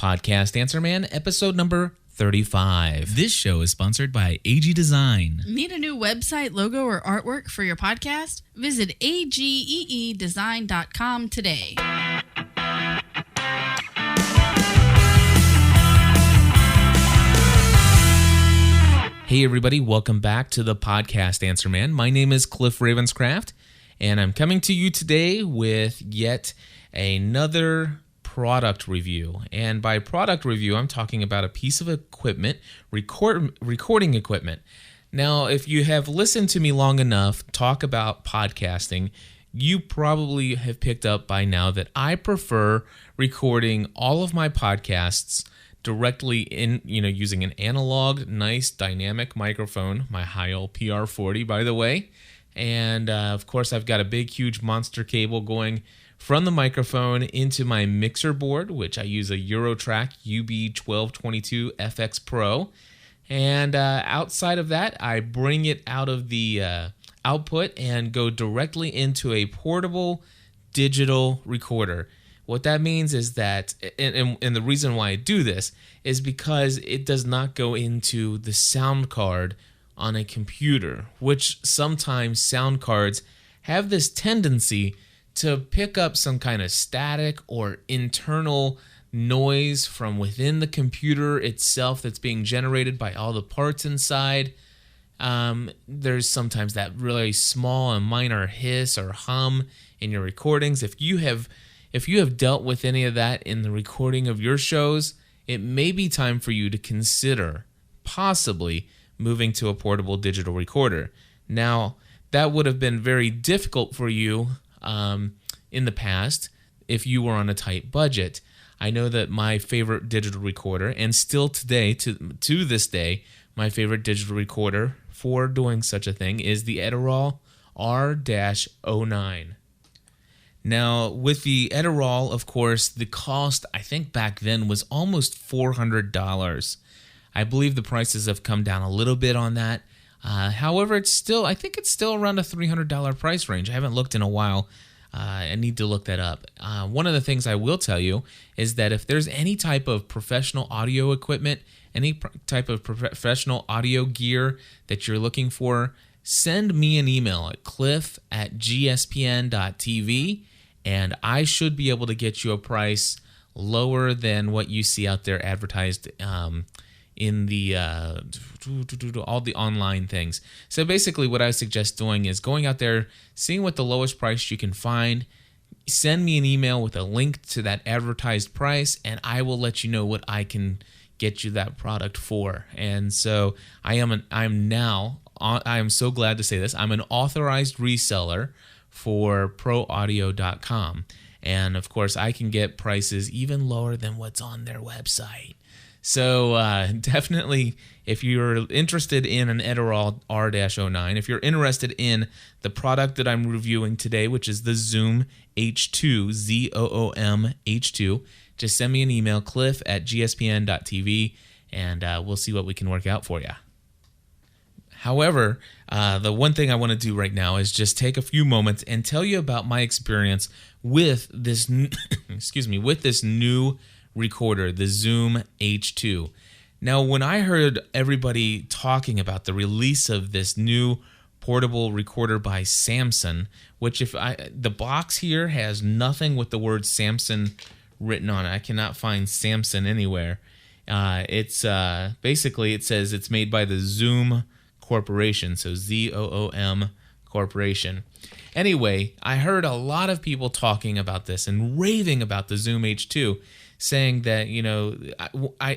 Podcast Answer Man, episode number 35. This show is sponsored by AG Design. Need a new website, logo, or artwork for your podcast? Visit ageedesign.com today. Hey everybody, welcome back to the Podcast Answer Man. My name is Cliff Ravenscraft, and I'm coming to you today with yet another product review. And by product review, I'm talking about a piece of equipment, recording equipment. Now, if you have listened to me long enough talk about podcasting, you probably have picked up by now that I prefer recording all of my podcasts directly in, using an analog, nice dynamic microphone, my Heil PR40, by the way. And of course, I've got a big, huge monster cable going from the microphone into my mixer board, which I use a Eurotrack UB1222 FX Pro. And outside of that, I bring it out of the output and go directly into a portable digital recorder. What that means is that, and the reason why I do this is because it does not go into the sound card on a computer, which sometimes sound cards have this tendency to pick up some kind of static or internal noise from within the computer itself that's being generated by all the parts inside. There's sometimes that really small and minor hiss or hum in your recordings. If you have dealt with any of that in the recording of your shows, it may be time for you to consider possibly moving to a portable digital recorder. Now, that would have been very difficult for you in the past if you were on a tight budget. I know that my favorite digital recorder, and still today, to this day, my favorite digital recorder for doing such a thing is the Edirol R-09. Now, with the Edirol, of course, the cost, I think back then, was almost $400. I believe the prices have come down a little bit on that. However, I think it's still around a $300 price range. I haven't looked in a while. I need to look that up. One of the things I will tell you is that if there's any type of professional audio equipment, any type of professional audio gear that you're looking for, send me an email at cliff@gspn.tv, and I should be able to get you a price lower than what you see out there advertised in the all the online things. So basically what I suggest doing is going out there, seeing what the lowest price you can find, send me an email with a link to that advertised price, and I will let you know what I can get you that product for. And so I am so glad to say this, I'm an authorized reseller for proaudio.com. And of course I can get prices even lower than what's on their website. So definitely, if you're interested in an Edirol R-09, if you're interested in the product that I'm reviewing today, which is the Zoom H2, ZOOM H2, just send me an email, cliff@gspn.tv, and we'll see what we can work out for you. However, the one thing I want to do right now is just take a few moments and tell you about my experience with this, with this new recorder, the Zoom H2. Now, when I heard everybody talking about the release of this new portable recorder by Samson, which the box here has nothing with the word Samson written on it. I cannot find Samson anywhere. It's basically, it says it's made by the Zoom Corporation, so ZOOM Corporation. Anyway, I heard a lot of people talking about this and raving about the Zoom H2, saying that,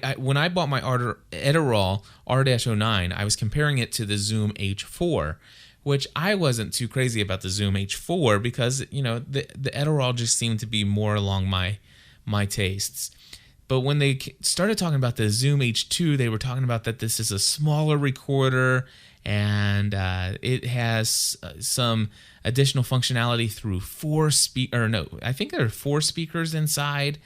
when I bought my Edirol R-09, I was comparing it to the Zoom H4, which I wasn't too crazy about the Zoom H4 because, the Edirol just seemed to be more along my tastes. But when they started talking about the Zoom H2, they were talking about that this is a smaller recorder and it has some additional functionality through I think there are 4 speakers inside,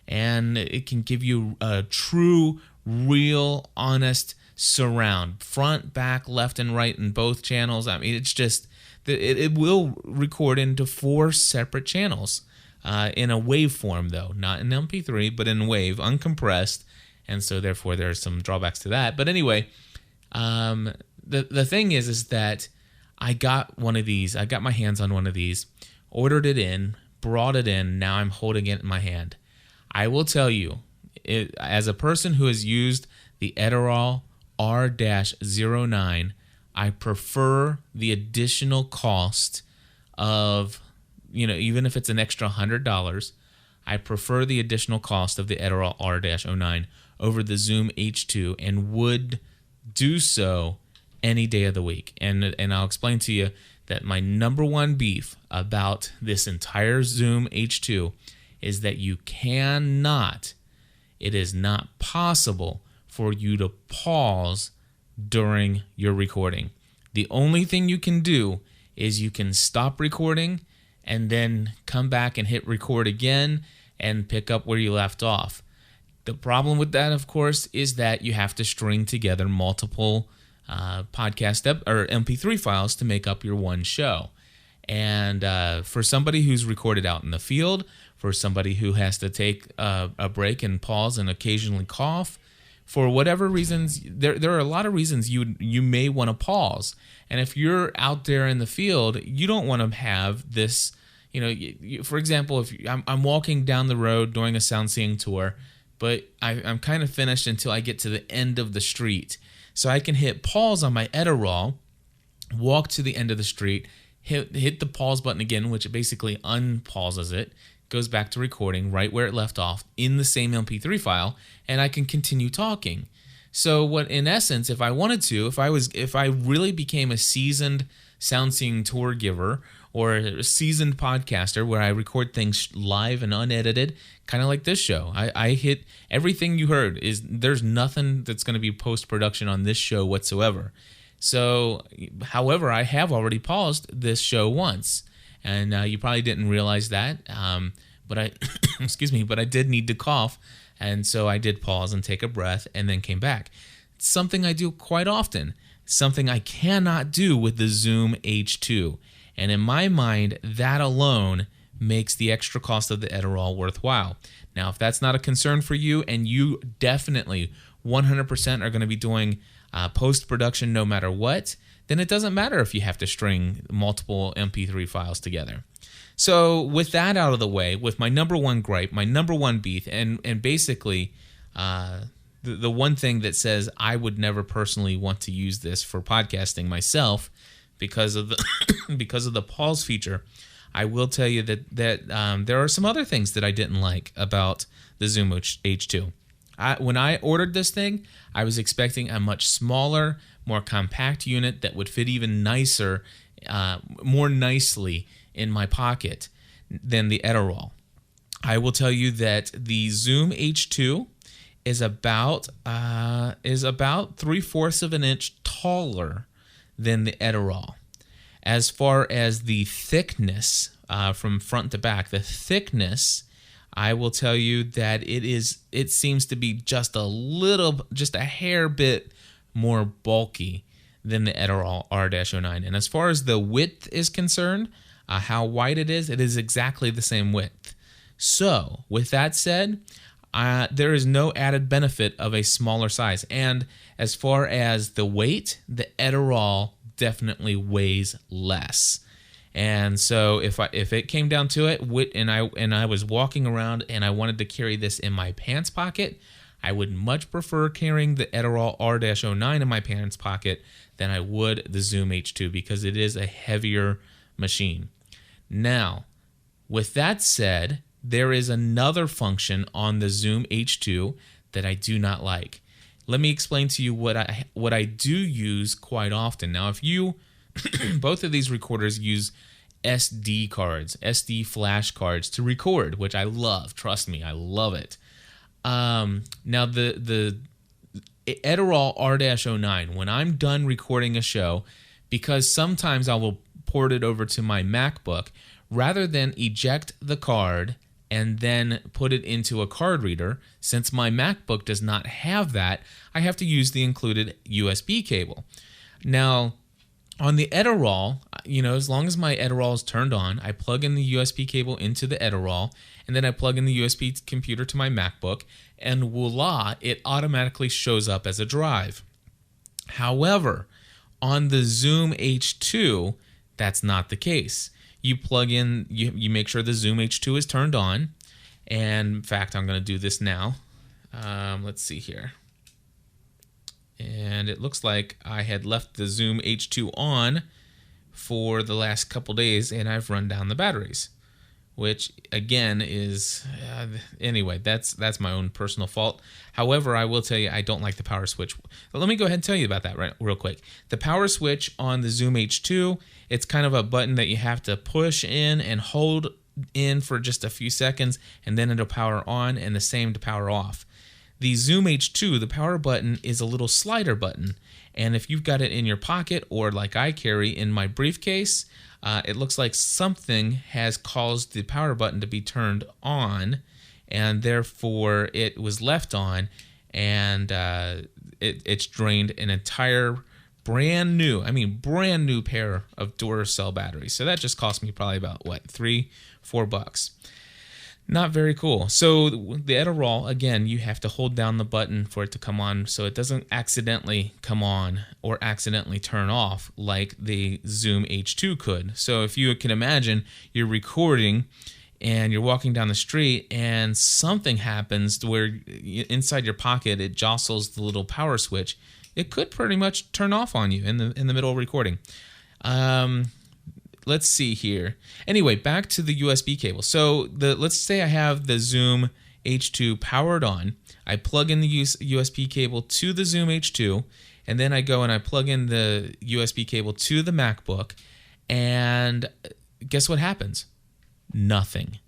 and it can give you a true, real, honest surround, front, back, left, and right in both channels. I mean, it's just, it will record into 4 separate channels. in a wave form, though, not in MP3, but in wave, uncompressed, and so therefore there are some drawbacks to that. But anyway, the thing is that I got one of these. I got my hands on one of these, ordered it in, brought it in. Now I'm holding it in my hand. I will tell you, as a person who has used the Adderall R-09, I prefer the additional cost of, even if it's an extra $100, I prefer the additional cost of the Adderall R-09 over the Zoom H2 and would do so any day of the week. And I'll explain to you that my number one beef about this entire Zoom H2 is that it is not possible for you to pause during your recording. The only thing you can do is you can stop recording and then come back and hit record again and pick up where you left off. The problem with that, of course, is that you have to string together multiple podcast or MP3 files to make up your one show. And for somebody who's recorded out in the field, for somebody who has to take a break and pause and occasionally cough, for whatever reasons, there are a lot of reasons you may want to pause. And if you're out there in the field, you don't want to have this, for example, if I'm walking down the road doing a sound seeing tour, but I'm kind of finished until I get to the end of the street. So I can hit pause on my Adderall, walk to the end of the street, hit the pause button again, which basically unpauses it, goes back to recording right where it left off in the same MP3 file, and I can continue talking. So what, in essence, if I wanted to, if I really became a seasoned sound seeing tour giver or a seasoned podcaster where I record things live and unedited, kind of like this show, I hit everything you heard. There's nothing that's going to be post-production on this show whatsoever. So, however, I have already paused this show once, and you probably didn't realize that, but I, excuse me, but I did need to cough, and so I did pause and take a breath and then came back. It's something I do quite often, something I cannot do with the Zoom H2, and in my mind, that alone makes the extra cost of the Adderall worthwhile. Now, if that's not a concern for you, and you definitely 100% are going to be doing post-production no matter what, then it doesn't matter if you have to string multiple MP3 files together. So with that out of the way, with my number one gripe, my number one beef, and basically the one thing that says I would never personally want to use this for podcasting myself because of the because of the pause feature, I will tell you that there are some other things that I didn't like about the Zoom H2. When I ordered this thing, I was expecting a much smaller, more compact unit that would fit even nicer, more nicely in my pocket than the Adderall. I will tell you that the Zoom H2 is about 3/4 of an inch taller than the Adderall. As far as the thickness, from front to back, the thickness, I will tell you that it seems to be just a hair bit more bulky than the Adderall R-09. And as far as the width is concerned, how wide it is exactly the same width. So, with that said, there is no added benefit of a smaller size. And as far as the weight, the Adderall definitely weighs less. And so if it came down to it, and I was walking around and I wanted to carry this in my pants pocket, I would much prefer carrying the Adderall R-09 in my pants pocket than I would the Zoom H2 because it is a heavier machine. Now, with that said, there is another function on the Zoom H2 that I do not like. Let me explain to you what I do use quite often. Now, if you both of these recorders use SD cards, SD flash cards to record, which I love. Trust me, I love it. Now, the Adderall R-09, when I'm done recording a show, because sometimes I will port it over to my MacBook, rather than eject the card and then put it into a card reader, since my MacBook does not have that, I have to use the included USB cable. Now, On the Edirol, as long as my Edirol is turned on, I plug in the USB cable into the Edirol, and then I plug in the USB computer to my MacBook, and voila, it automatically shows up as a drive. However, on the Zoom H2, that's not the case. You plug in, you make sure the Zoom H2 is turned on, and in fact, I'm going to do this now. Let's see here. And it looks like I had left the Zoom H2 on for the last couple days, and I've run down the batteries, which again is anyway, that's my own personal fault. However, I will tell you I don't like the power switch. But let me go ahead and tell you about that real quick. The power switch on the Zoom H2, it's kind of a button that you have to push in and hold in for just a few seconds, and then it'll power on, and the same to power off. The Zoom H2, the power button, is a little slider button, and if you've got it in your pocket or like I carry in my briefcase, it looks like something has caused the power button to be turned on, and therefore it was left on, and it's drained an entire brand new pair of Duracell batteries. So that just cost me probably about $3-4. Not very cool. So the Edirol, again, you have to hold down the button for it to come on so it doesn't accidentally come on or accidentally turn off like the Zoom H2 could. So if you can imagine, you're recording and you're walking down the street and something happens to where inside your pocket it jostles the little power switch, it could pretty much turn off on you in the middle of recording. Let's see here. Anyway, back to the USB cable. So let's say I have the Zoom H2 powered on. I plug in the USB cable to the Zoom H2, and then I go and I plug in the USB cable to the MacBook, and guess what happens? Nothing.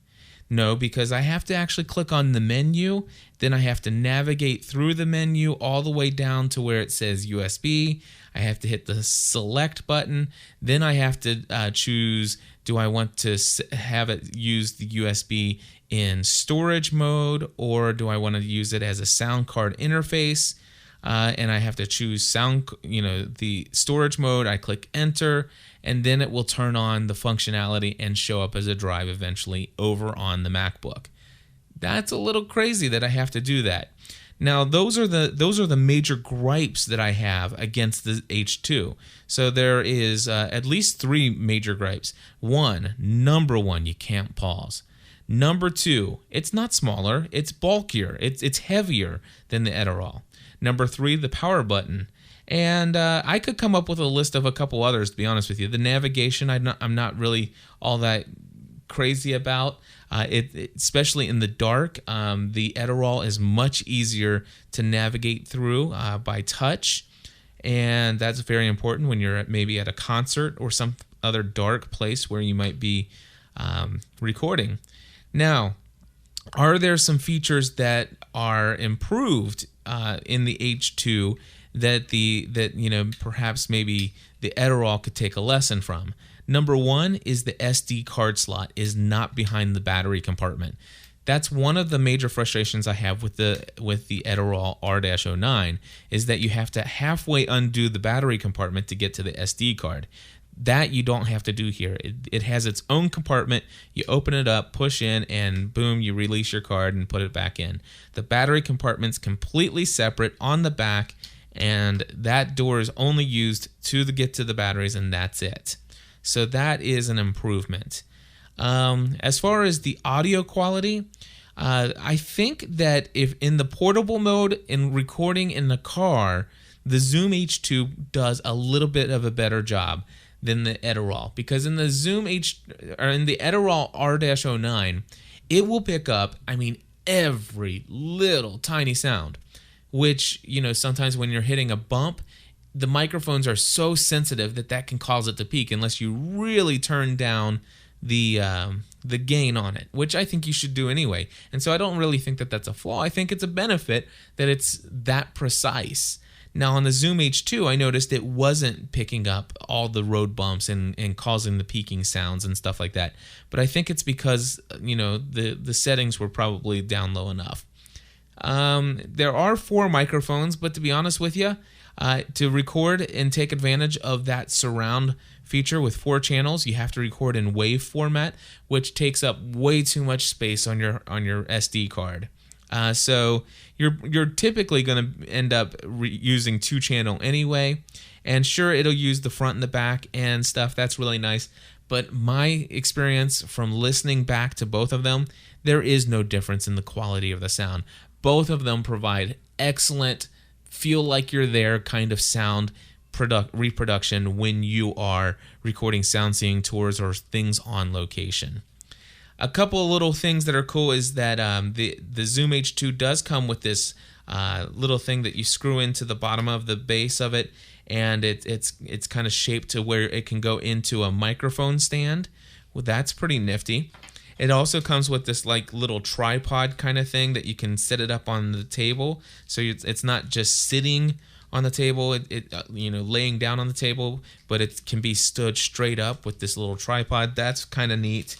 No, because I have to actually click on the menu, then I have to navigate through the menu all the way down to where it says USB. I have to hit the select button. Then I have to choose, do I want to have it use the USB in storage mode, or do I want to use it as a sound card interface? And I have to choose the storage mode. I click enter, and then it will turn on the functionality and show up as a drive eventually over on the MacBook. That's a little crazy that I have to do that. Now, those are the major gripes that I have against the H2. So there is at least 3 major gripes. Number one, you can't pause. Number 2, it's not smaller, it's bulkier, it's heavier than the Edirol. Number 3, the power button. And I could come up with a list of a couple others, to be honest with you. The navigation, I'm not really all that crazy about. Especially in the dark, the Edirol is much easier to navigate through by touch. And that's very important when you're maybe at a concert or some other dark place where you might be recording. Now, are there some features that are improved in the H2 that perhaps maybe the Edirol could take a lesson from? Number 1 is the SD card slot is not behind the battery compartment. That's one of the major frustrations I have with the Edirol R-09 is that you have to halfway undo the battery compartment to get to the SD card. That you don't have to do here. It has its own compartment. You open it up, push in, and boom, you release your card and put it back in. The battery compartment's completely separate on the back, and that door is only used to get to the batteries, and that's it. So that is an improvement. As far as the audio quality, I think that if in the portable mode in recording in the car, the Zoom H2 does a little bit of a better job than the Edirol, because in the Edirol R-09, it will pick up, every little tiny sound, which, sometimes when you're hitting a bump, the microphones are so sensitive that can cause it to peak unless you really turn down the gain on it, which I think you should do anyway. And so I don't really think that that's a flaw. I think it's a benefit that it's that precise. Now on the Zoom H2, I noticed it wasn't picking up all the road bumps and causing the peaking sounds and stuff like that. But I think it's because, the settings were probably down low enough. There are 4 microphones, but to be honest with you, to record and take advantage of that surround feature with 4 channels, you have to record in WAV format, which takes up way too much space on your SD card. So you're typically going to end up using 2 channel anyway, and sure, it'll use the front and the back and stuff. That's really nice. But my experience from listening back to both of them, there is no difference in the quality of the sound. Both of them provide excellent, feel like you're there kind of sound reproduction when you are recording sound seeing tours or things on location. A couple of little things that are cool is that the Zoom H2 does come with this little thing that you screw into the bottom of the base of it, and it's kind of shaped to where it can go into a microphone stand. Well, that's pretty nifty. It also comes with this like little tripod kind of thing that you can set it up on the table, so it's not just sitting on the table, laying down on the table, but it can be stood straight up with this little tripod. That's kind of neat.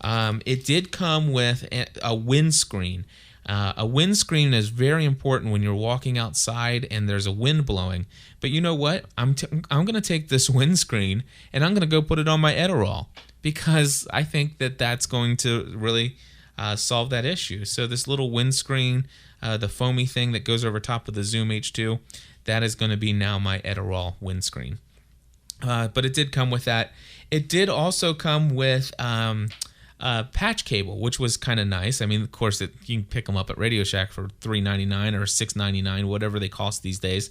It did come with a windscreen. A windscreen is very important when you're walking outside and there's a wind blowing. But you know what? I'm going to take this windscreen and I'm going to go put it on my Adderall, because I think that that's going to really solve that issue. So this little windscreen, the foamy thing that goes over top of the Zoom H2, that is going to be now my Adderall windscreen. But it did come with that. It did also come with patch cable, which was kind of nice. I mean, of course, you can pick them up at Radio Shack for $3.99 or $6.99, whatever they cost these days.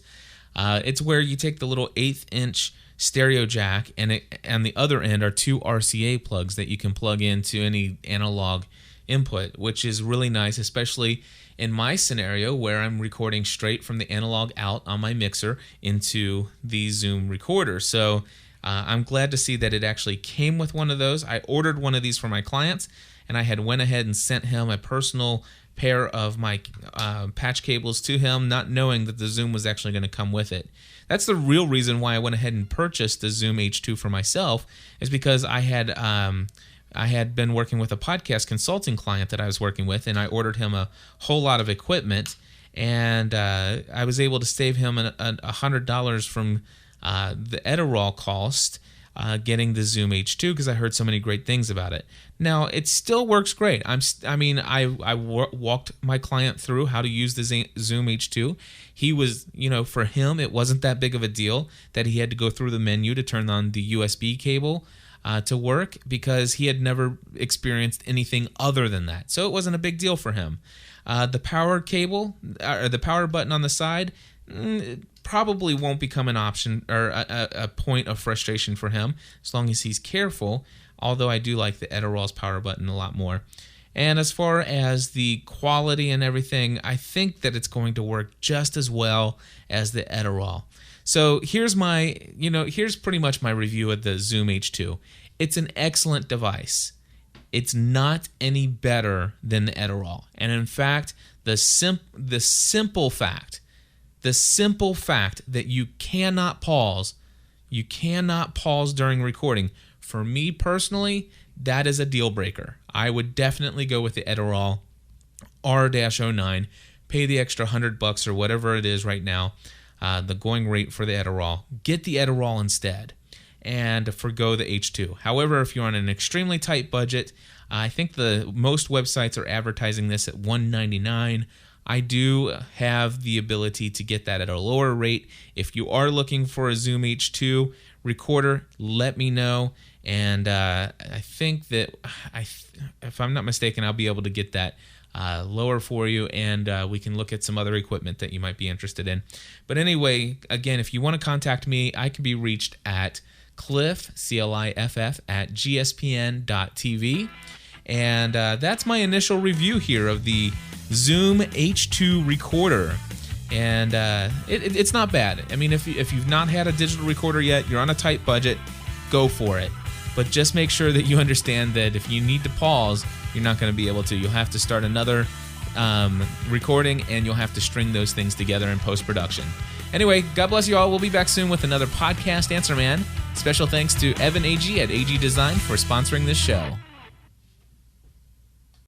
It's where you take the little 1/8 inch stereo jack, and on the other end are 2 RCA plugs that you can plug into any analog input, which is really nice, especially in my scenario where I'm recording straight from the analog out on my mixer into the Zoom recorder. So I'm glad to see that it actually came with one of those. I ordered one of these for my clients, and I had went ahead and sent him a personal pair of my patch cables to him, not knowing that the Zoom was actually going to come with it. That's the real reason why I went ahead and purchased the Zoom H2 for myself, is because I had been working with a podcast consulting client that I was working with, and I ordered him a whole lot of equipment, and I was able to save him $100 from the Adderall cost getting the Zoom H2, because I heard so many great things about it. Now, it still works great. I walked my client through how to use the Zoom H2. He was, for him, it wasn't that big of a deal that he had to go through the menu to turn on the USB cable to work, because he had never experienced anything other than that. So it wasn't a big deal for him. The power cable, or the power button on the side, probably won't become an option or a point of frustration for him, as long as he's careful, although I do like the Adderall's power button a lot more. And as far as the quality and everything, I think that it's going to work just as well as the Adderall. So here's pretty much my review of the Zoom H2. It's an excellent device. It's not any better than the Adderall. And in fact, the simple fact that you cannot pause during recording, for me personally, that is a deal breaker. I would definitely go with the Adderall R-09, pay the extra $100 or whatever it is right now, the going rate for the Adderall. Get the Adderall instead and forgo the H2. However, if you're on an extremely tight budget, I think the most websites are advertising this at $199. I do have the ability to get that at a lower rate. If you are looking for a Zoom H2 recorder, let me know. And I think that, if I'm not mistaken, I'll be able to get that lower for you, and we can look at some other equipment that you might be interested in. But anyway, again, if you want to contact me, I can be reached at Cliff, CLIFF, at gspn.tv. And that's my initial review here of the Zoom H2 recorder. And it's not bad. I mean, if you've not had a digital recorder yet, you're on a tight budget, go for it. But just make sure that you understand that if you need to pause, you're not going to be able to. You'll have to start another recording, and you'll have to string those things together in post-production. Anyway, God bless you all. We'll be back soon with another Podcast Answer Man. Special thanks to Evan AG at AG Design for sponsoring this show.